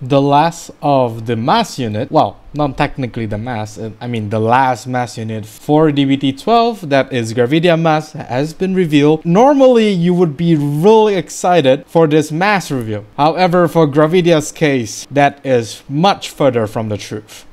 The last of the mass unit, well, not technically the mass, I mean the last mass unit for DBT12, that is Gravidia Masque, has been revealed. Normally you would be really excited for this mass reveal. However, for Gravidia's case, that is much further from the truth.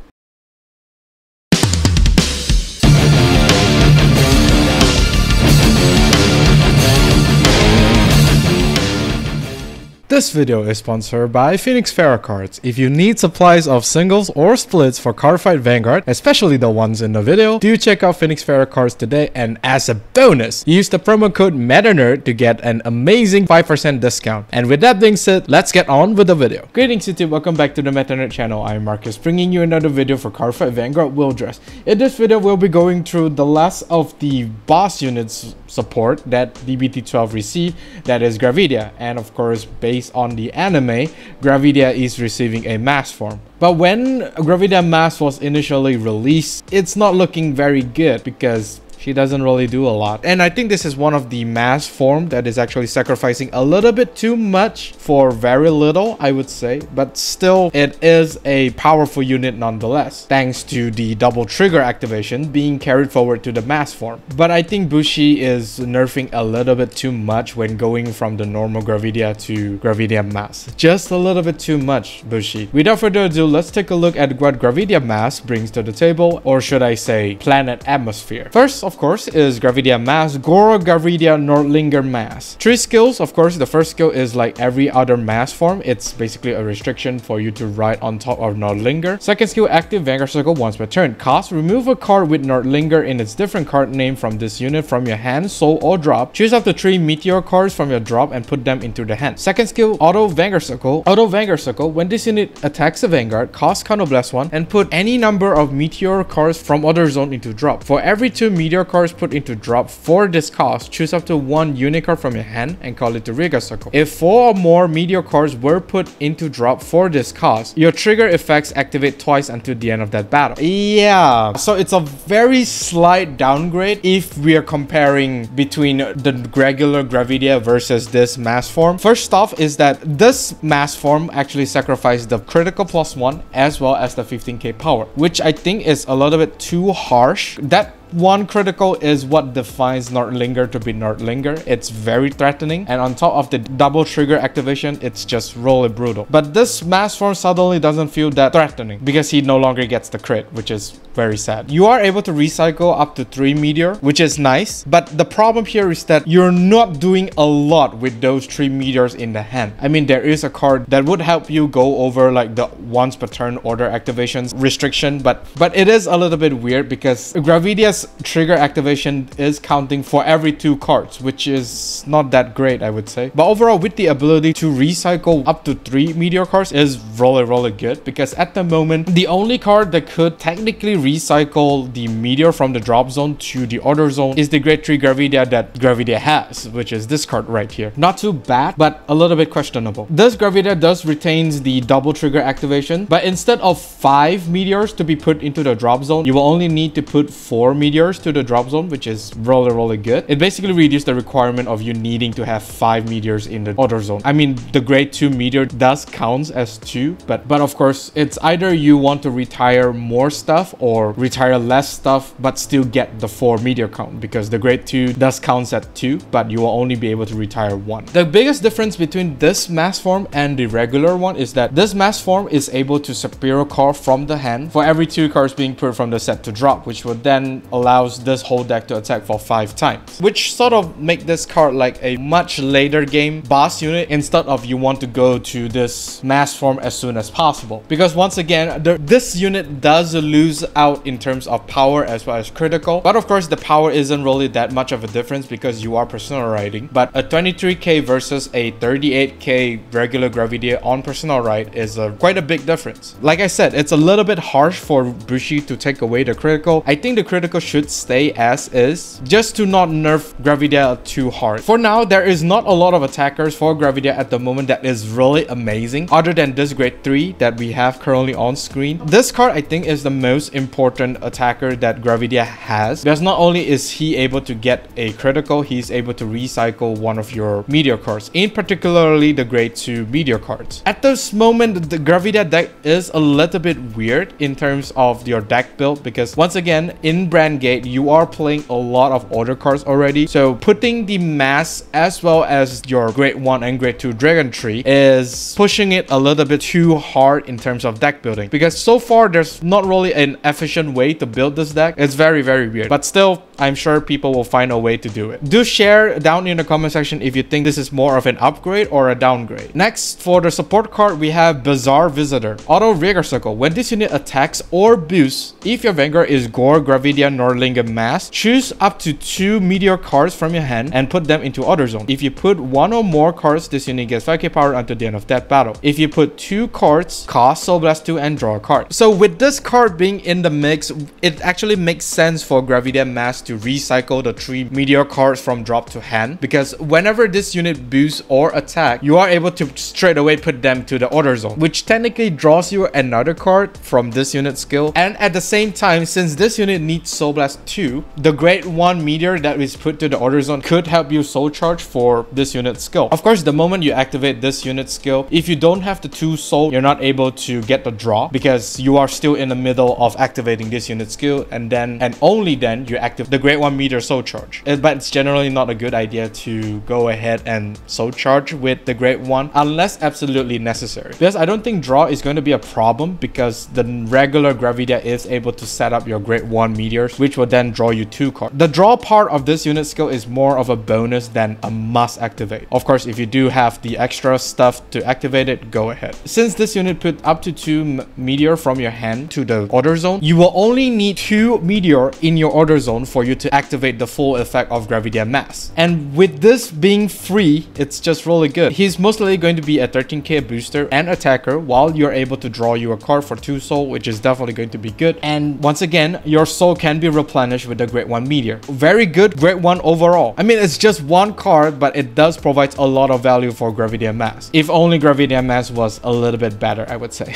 This video is sponsored by Phoenix Pharos Cards. If you need supplies of singles or splits for Cardfight Vanguard, especially the ones in the video, do check out Phoenix Pharos Cards today, and as a bonus, use the promo code METANERD to get an amazing 5% discount. And with that being said, let's get on with the video. Greetings YouTube, welcome back to the MetaNerd channel. I'm Marcus, bringing you another video for Cardfight Vanguard Willdress. In this video, we'll be going through the last of the boss units support that DBT12 received, that is Gravidia, and of course based on the anime, Gravidia is receiving a mass form. But when Gravidia Masque was initially released, it's not looking very good because she doesn't really do a lot. And I think this is one of the mass form that is actually sacrificing a little bit too much for very little, I would say. But still, it is a powerful unit nonetheless, thanks to the double trigger activation being carried forward to the mass form. But I think Bushi is nerfing a little bit too much when going from the normal Gravidia to Gravidia Masque. Just a little bit too much, Bushi. Without further ado, let's take a look at what Gravidia Masque brings to the table, or should I say, planet atmosphere. First, of course, is Gravidia Masque, Gore, Gravidia, Nordlinger Masque. 3 skills, of course. The first skill is like every other mass form. It's basically a restriction for you to ride on top of Nordlinger. Second skill, active Vanguard Circle once per turn. Cost, remove a card with Nordlinger in its different card name from this unit from your hand, soul, or drop. Choose up to 3 meteor cards from your drop and put them into the hand. Second skill, auto Vanguard Circle. Auto Vanguard Circle, when this unit attacks a Vanguard, cost counterblast 1 and put any number of meteor cards from other zone into drop. For every 2 meteor cards put into drop for this cost, choose up to 1 unit card from your hand and call it the Vanguard Circle. If 4 or more meteor cards were put into drop for this cost, your trigger effects activate twice until the end of that battle. Yeah, so it's a very slight downgrade if we are comparing between the regular Gravidia versus this mass form. First off is that this mass form actually sacrificed the critical +1 as well as the 15k power, which I think is a little bit too harsh. That 1 critical is what defines Nordlinger to be Nordlinger. It's very threatening, and on top of the double trigger activation, it's just really brutal. But this mass form suddenly doesn't feel that threatening because he no longer gets the crit, which is very sad. You are able to recycle up to 3 meteor, which is nice, but the problem here is that you're not doing a lot with those 3 meteors in the hand. I mean, there is a card that would help you go over like the once per turn order activations restriction, but it is a little bit weird because Gravidia's trigger activation is counting for every 2 cards, which is not that great, I would say. But overall, with the ability to recycle up to 3 meteor cards is really good, because at the moment the only card that could technically recycle the meteor from the drop zone to the other zone is the grade 3 Gravidia that Gravidia has, which is this card right here. Not too bad, but a little bit questionable. This Gravidia does retains the double trigger activation, but instead of 5 meteors to be put into the drop zone, you will only need to put 4 meteors to the drop zone, which is really good. It basically reduced the requirement of you needing to have 5 meteors in the other zone. I mean, the grade 2 meteor does count as 2, but of course, it's either you want to retire more stuff or retire less stuff, but still get the 4 meteor count, because the grade 2 does count at 2, but you will only be able to retire 1. The biggest difference between this mass form and the regular one is that this mass form is able to superior card from the hand for every 2 cards being put from the set to drop, which would then allows this whole deck to attack for 5 times, which sort of make this card like a much later game boss unit instead of you want to go to this mass form as soon as possible. Because once again, this unit does lose out in terms of power as well as critical, but of course the power isn't really that much of a difference because you are personal riding. But a 23k versus a 38k regular Gravidia on personal ride is quite a big difference. Like I said, it's a little bit harsh for Bushi to take away the critical. I think the critical should stay as is, just to not nerf Gravidia too hard. For now, there is not a lot of attackers for Gravidia at the moment that is really amazing, other than this grade 3 that we have currently on screen. This card I think is the most important attacker that Gravidia has, because not only is he able to get a critical, he's able to recycle one of your meteor cards, in particularly the grade 2 meteor cards. At this moment, the Gravidia deck is a little bit weird in terms of your deck build, because once again, in Brandt Gate, you are playing a lot of order cards already. So putting the Masque as well as your grade 1 and grade 2 Dragon Tree is pushing it a little bit too hard in terms of deck building, because so far there's not really an efficient way to build this deck. It's very weird, but still I'm sure people will find a way to do it. Do share down in the comment section if you think this is more of an upgrade or a downgrade. Next, for the support card, we have Bizarre Visitor. Auto Rigor Circle. When this unit attacks or boosts, if your Vanguard is Gore, Gravidia, Nordlinger, Masque, choose up to 2 meteor cards from your hand and put them into Other Zone. If you put 1 or more cards, this unit gets 5k power until the end of that battle. If you put 2 cards, cast Soul Blast 2 and draw a card. So with this card being in the mix, it actually makes sense for Gravidia Masque to recycle the 3 meteor cards from drop to hand, because whenever this unit boosts or attack, you are able to straight away put them to the Order Zone, which technically draws you another card from this unit skill. And at the same time, since this unit needs Soul Blast 2, the grade 1 meteor that is put to the Order Zone could help you soul charge for this unit skill. Of course, the moment you activate this unit skill, if you don't have the 2 soul, you're not able to get the draw, because you are still in the middle of activating this unit skill, and then and only then you activate the grade 1 meteor soul charge. But it's generally not a good idea to go ahead and soul charge with the grade 1 unless absolutely necessary, because I don't think draw is going to be a problem, because the regular Gravidia is able to set up your grade 1 meteors, which will then draw you 2 cards. The draw part of this unit skill is more of a bonus than a must activate. Of course, if you do have the extra stuff to activate it, go ahead. Since this unit put up to 2 meteor from your hand to the Order Zone, you will only need 2 meteor in your Order Zone for you to activate the full effect of Gravidia Masque. And with this being free, it's just really good. He's mostly going to be a 13k booster and attacker, while you're able to draw you a card for 2 soul, which is definitely going to be good. And once again, your soul can be replenished with the grade 1 meteor. Very good grade 1 overall. I mean, it's just 1 card, but it does provide a lot of value for Gravidia Masque. If only Gravidia Masque was a little bit better, I would say.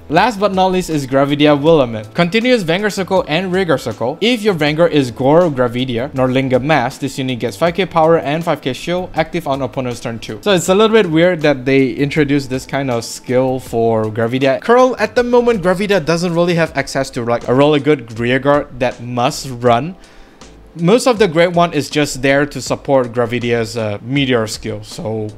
Last but not least is Gravidia Willameht. Continuous Vanguard Circle and Rigor Circle. If your Vanguard is Gore, Gravidia, Nordlinger, Masque, this unit gets 5k power and 5k shield, active on opponent's turn 2. So it's a little bit weird that they introduced this kind of skill for Gravidia. At the moment, Gravidia doesn't really have access to like a really good rear guard that must run. Most of the grade 1 is just there to support Gravidia's meteor skill. So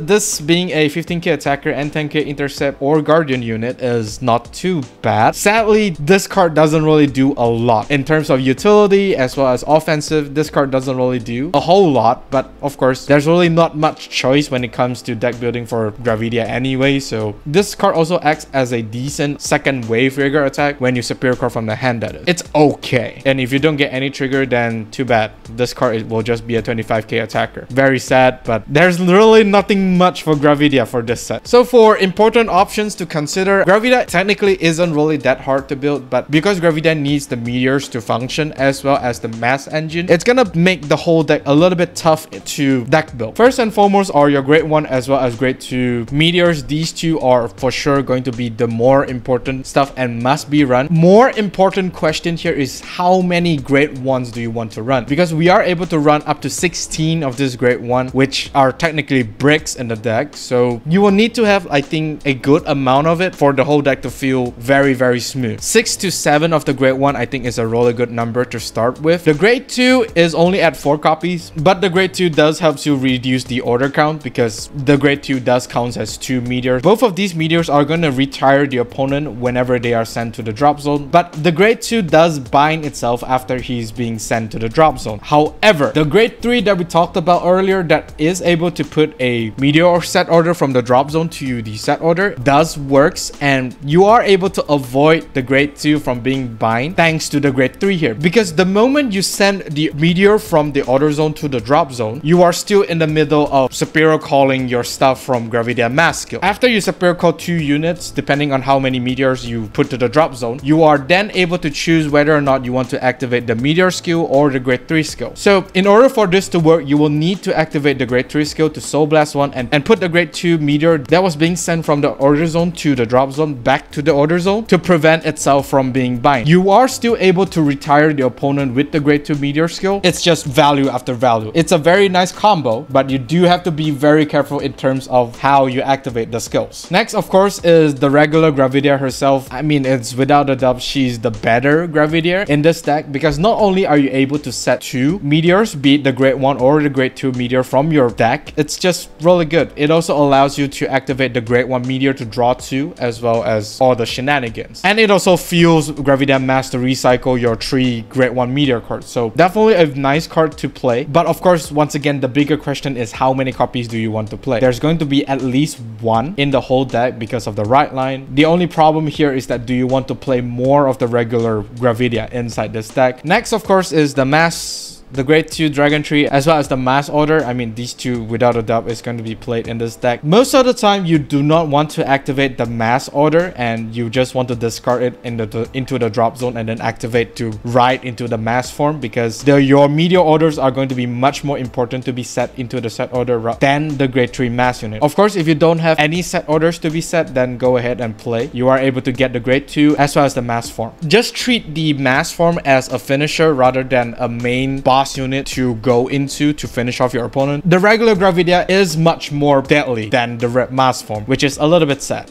this being a 15k attacker and 10k intercept or guardian unit is not too bad. Sadly, this card doesn't really do a lot in terms of utility as well as offensive. This card doesn't really do a whole lot, but of course there's really not much choice when it comes to deck building for Gravidia anyway. So this card also acts as a decent second wave trigger attack when you superior card from the hand, that is. It's okay. And if you don't get any trigger, then too bad. This card will just be a 25k attacker. Very sad, but there's really nothing much for Gravidia for this set. So for important options to consider, Gravidia technically isn't really that hard to build, but because Gravidia needs the meteors to function as well as the Masque engine, it's gonna make the whole deck a little bit tough to deck build. First and foremost are your grade 1 as well as grade 2 meteors. These 2 are for sure going to be the more important stuff and must be run. More important question here is how many grade 1s do you want to run? Because we are able to run up to 16 of this grade 1, which are technically bricks in the deck. So you will need to have, I think, a good amount of it for the whole deck to feel very smooth. 6 to 7 of the grade 1 I think is a really good number to start with. The grade 2 is only at 4 copies, but the grade 2 does help you reduce the order count because the grade 2 does count as 2 meteors. Both of these meteors are going to retire the opponent whenever they are sent to the drop zone, but the grade 2 does bind itself after he's being sent to the drop zone. However, the grade 3 that we talked about earlier that is able to put a meteor meteor set order from the drop zone to the set order does works, and you are able to avoid the grade 2 from being bind thanks to the grade 3 here, because the moment you send the meteor from the order zone to the drop zone, you are still in the middle of superior calling your stuff from Gravidia Masque skill. After you superior call 2 units, depending on how many meteors you put to the drop zone, you are then able to choose whether or not you want to activate the meteor skill or the grade 3 skill. So in order for this to work, you will need to activate the grade 3 skill to Soul Blast 1 and put the grade 2 meteor that was being sent from the order zone to the drop zone back to the order zone to prevent itself from being bind. You are still able to retire the opponent with the grade 2 meteor skill. It's just value after value. It's a very nice combo, but you do have to be very careful in terms of how you activate the skills. Next, of course, is the regular Gravidia herself. I mean, it's without a doubt, she's the better Gravidia in this deck, because not only are you able to set 2 meteors, be it the grade 1 or the grade 2 meteor from your deck, it's just really good. It also allows you to activate the grade 1 meteor to draw 2, as well as all the shenanigans. And it also fuels Gravidia Masque to recycle your 3 grade 1 meteor cards. So definitely a nice card to play. But of course, once again, the bigger question is how many copies do you want to play? There's going to be at least 1 in the whole deck because of the right line. The only problem here is that do you want to play more of the regular Gravidia inside this deck? Next, of course, is the Masque, the grade 2 Dragon Tree, as well as the Mass Order. I mean, these two without a doubt is going to be played in this deck. Most of the time, you do not want to activate the Mass Order, and you just want to discard it into the drop zone and then activate to ride into the mass form, because your meteor orders are going to be much more important to be set into the set order than the grade 3 mass unit. Of course, if you don't have any set orders to be set, then go ahead and play. You are able to get the grade 2 as well as the mass form. Just treat the mass form as a finisher rather than a main boss unit to go into to finish off your opponent. The regular Gravidia is much more deadly than the red mass form, which is a little bit sad.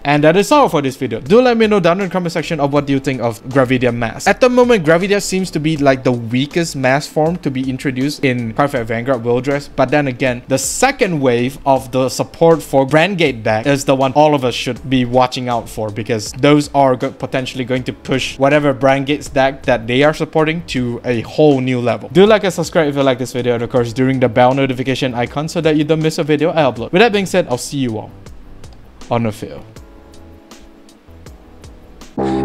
And that is all for this video. Do let me know down in the comment section of what do you think of Gravidia Masque. At the moment, Gravidia seems to be like the weakest mass form to be introduced in Cardfight Vanguard Willdress, but then again, the second wave of the support for Brandt deck is the one all of us should be watching out for, because those are potentially going to push whatever Brandt deck that they are supporting to a whole new level. Do like and subscribe if you like this video, and of course during the bell notification icon so that you don't miss a video I upload. With that being said, I'll see you all on the field.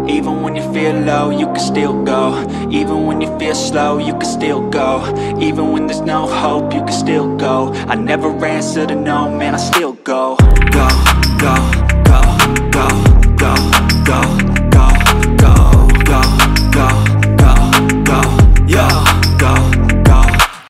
Even when you feel low, you can still go. Even when you feel slow, you can still go. Even when there's no hope, you can still go. I never answer to no, man, I still go. Go, go.